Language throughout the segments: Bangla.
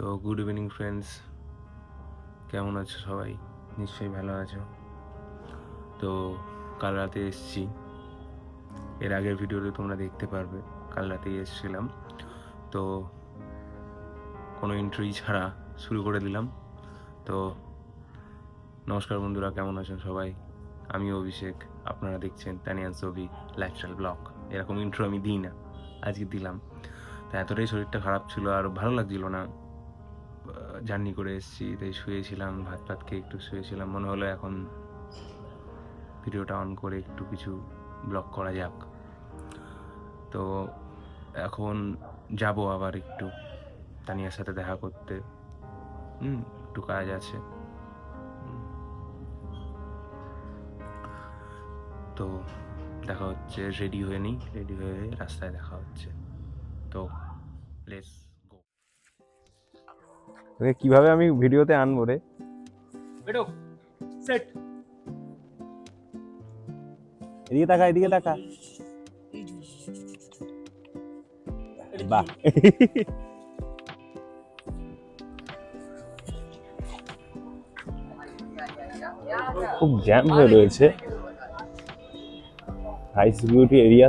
তো গুড ইভিনিং ফ্রেন্ডস, কেমন আছো সবাই? নিশ্চয়ই ভালো আছো। তো কাল রাতে এসেছি, এর আগের ভিডিওতে তোমরা দেখতে পারবে। কাল রাতেই এসেছিলাম, তো কোনো এন্ট্রি ছাড়া শুরু করে দিলাম। তো নমস্কার বন্ধুরা, কেমন আছেন সবাই? আমি অভিষেক, আপনারা দেখছেন তানিয়ান ছবি লাইফস্টাইল ব্লগ। এরকম ইন্ট্রো আমি দিই না, আজকে দিলাম। তো এতটাই শরীরটা খারাপ ছিল আর ভালো লাগছিল না, জার্নি করে এসেছি, তাই শুয়েছিলাম, ভাত ভাত খেয়ে একটু শুয়েছিলাম। মনে হলো এখন ভিডিওটা অন করে একটু কিছু ব্লগ করা যাক। তো এখন যাব আবার একটু তানিয়ার সাথে দেখা করতে। একটু কাজ আছে। তো দেখা হচ্ছে, রেডি হয়ে নিই, রেডি হয়ে রাস্তায় দেখা হচ্ছে। তো লেটস গো। তোকে কিভাবে আমি ভিডিওতে আনবো রে? বেটো সেট। এদিকে তাকা, এদিকে তাকা। বাহ, খুব জ্যাম হয়ে রয়েছে হাই সিকিউরিটি এরিয়া,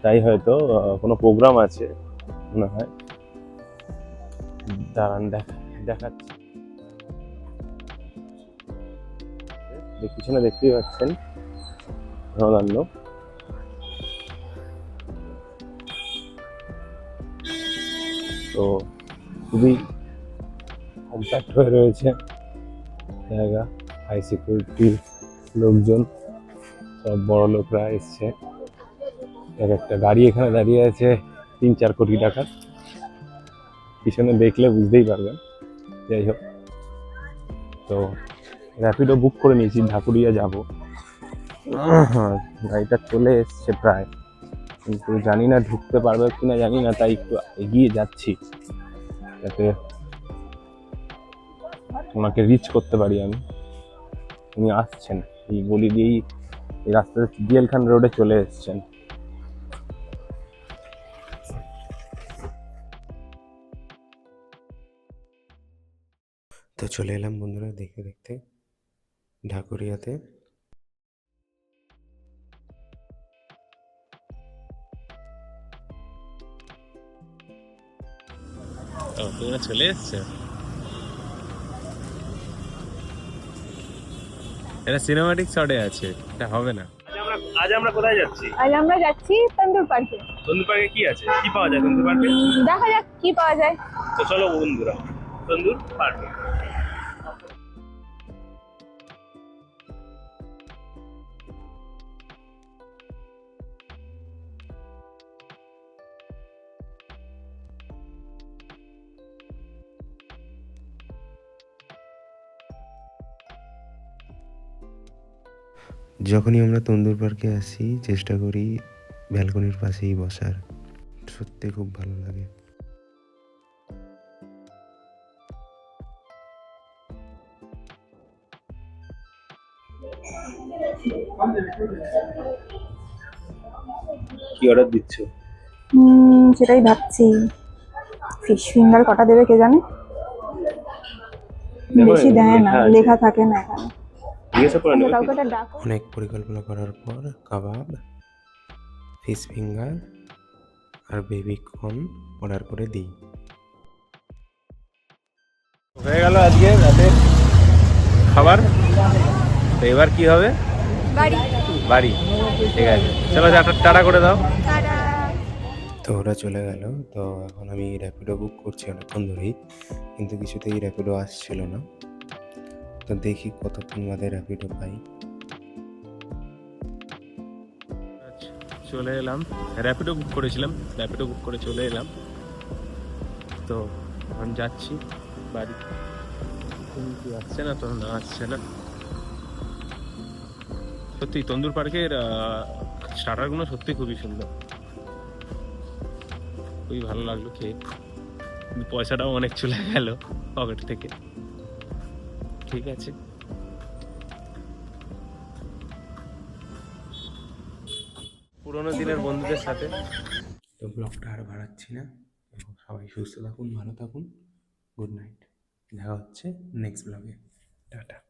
তাই হয়তো কোনো প্রোগ্রাম আছে মনে হয়। দাঁড়ান দেখাচ্ছি। পিছনে দেখতেই পাচ্ছেন রণান্য। তো খুবই কম্প্যাক্ট হয়ে রয়েছে জায়গা, হাই সিকিউরিটির লোকজন, সব বড় লোকরা এসছে। এক একটা গাড়ি এখানে দাঁড়িয়ে আছে 3-4 কোটি টাকার, পিছনে দেখলে বুঝতেই পারবেন। যাই হোক, তো র্যাপিডো বুক করে নিয়েছি, ঢাকুরিয়া যাব। গাড়িটা চলে এসছে প্রায়, কিন্তু জানি না ঢুকতে পারবে কিনা জানি না, তাই একটু এগিয়ে যাচ্ছি যাতে ওনাকে রিচ করতে পারি আমি। উনি আসছেন এই গলি দিয়েই, এই রাস্তাতে জিএল খান রোডে চলে এসছেন। তো চলে এলাম বন্ধুরা দেখতে দেখতে ঢাকুরিয়াতে। তোমরা চলে এসছো? এটা সিনেমাটিক শটে আছে, এটা হবে না। আজ আমরা কোথায় যাচ্ছি? আজ আমরা যাচ্ছি তন্দুর পার্কে। তন্দুর পার্কে কি আছে, কি পাওয়া যায় তন্দুর পার্কে? দেখা যাক কি পাওয়া যায়। তো চলো বন্ধুরা, তন্দুর পার্কে। যখনই আমরা তন্দুর পার্কে আসি চেষ্টা করি ব্যালকনির পাশেই বসার, সত্যি খুব ভালো লাগে। কি অর্ডার দিচ্ছ? সেটাই ভাবছি, ফিশ ফিঙ্গার কটা দেবে কে জানে। বেশি দেয় না, লেখা থাকে না এখানে। কাউকে একটা ডাকো। অনেক পরিকল্পনা করার পর কাবাব, ফিশ ফিঙ্গার আর বেবি কর্ন অর্ডার করে দিই। হয়ে গেল আজকে রাতের খাবার। তো এবার কি হবে? বাড়ি। ঠিক আছে, চলো টাটা করে দাও। তো ওরা চলে গেল। তো এখন আমি র্যাপিডো বুক করছি অনেকক্ষণ ধরেই, কিন্তু কিছুতেই র্যাপিডো আসছিল না। তো দেখি কতক্ষণ বাদে র্যাপিডো পাই। চলে এলাম, র্যাপিডো বুক করেছিলাম, র্যাপিডো বুক করে চলে এলাম। তো এখন যাচ্ছি বাড়ি। কিন্তু আসছে না, তো না আসছে না। সত্যি তন্দুর পার্কের স্টার্টারগুলো সত্যি খুবই সুন্দর, খুবই ভালো লাগলো খেয়ে। পয়সাটাও অনেক চলে গেল পকেট থেকে। ঠিক আছে, পুরোনো দিনের বন্ধুদের সাথে। তো ব্লগটা আর বাড়াচ্ছি না, সবাই সুস্থ থাকুন, ভালো থাকুন, গুড নাইট, দেখা হচ্ছে নেক্সট ব্লগে। টাটা।